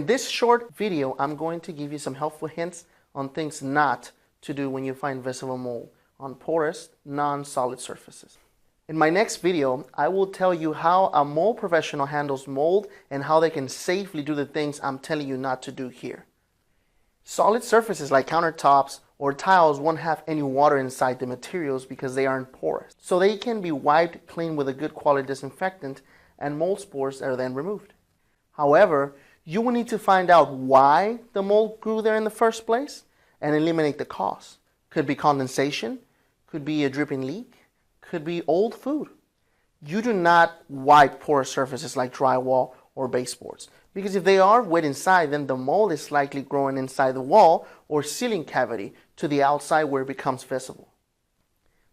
In this short video, I'm going to give you some helpful hints on things not to do when you find visible mold on porous, non-solid surfaces. In my next video, I will tell you how a mold professional handles mold and how they can safely do the things I'm telling you not to do here. Solid surfaces like countertops or tiles won't have any water inside the materials because they aren't porous. So they can be wiped clean with a good quality disinfectant and mold spores are then removed. However, you will need to find out why the mold grew there in the first place and eliminate the cause. Could be condensation, could be a dripping leak, could be old food. You do not wipe porous surfaces like drywall or baseboards, because if they are wet inside, then the mold is likely growing inside the wall or ceiling cavity to the outside where it becomes visible.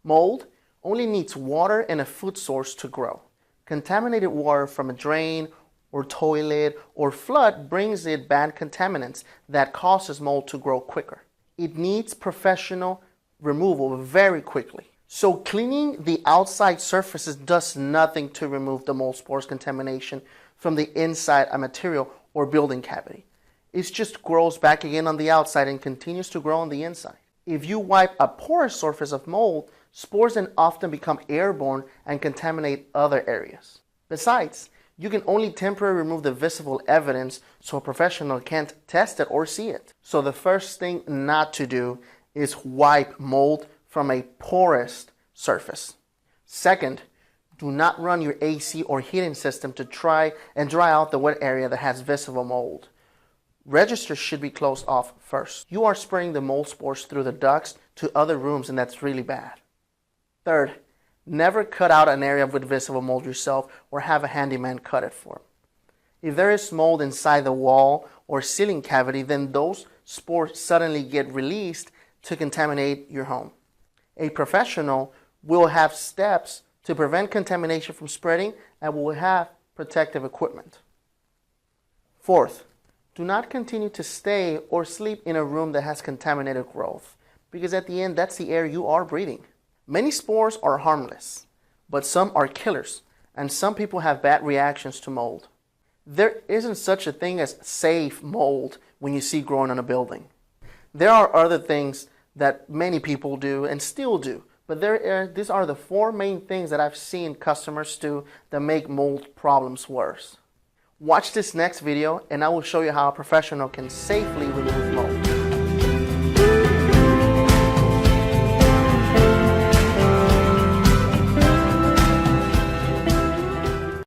Mold only needs water and a food source to grow. Contaminated water from a drain or toilet or flood brings in bad contaminants that causes mold to grow quicker. It needs professional removal very quickly. So cleaning the outside surfaces does nothing to remove the mold spores contamination from the inside a material or building cavity. It just grows back again on the outside and continues to grow on the inside. If you wipe a porous surface of mold, spores then often become airborne and contaminate other areas. Besides, you can only temporarily remove the visible evidence so a professional can't test it or see it. So the first thing not to do is wipe mold from a porous surface. Second, do not run your AC or heating system to try and dry out the wet area that has visible mold. Registers should be closed off first. You are spraying the mold spores through the ducts to other rooms, and that's really bad. Third, never cut out an area with visible mold yourself or have a handyman cut it for you. If there is mold inside the wall or ceiling cavity, then those spores suddenly get released to contaminate your home. A professional will have steps to prevent contamination from spreading and will have protective equipment. Fourth, do not continue to stay or sleep in a room that has contaminated growth, because at the end, that's the air you are breathing. Many spores are harmless, but some are killers, and some people have bad reactions to mold. There isn't such a thing as safe mold when you see growing on a building. There are other things that many people do and still do, but these are the four main things that I've seen customers do that make mold problems worse. Watch this next video and I will show you how a professional can safely remove mold.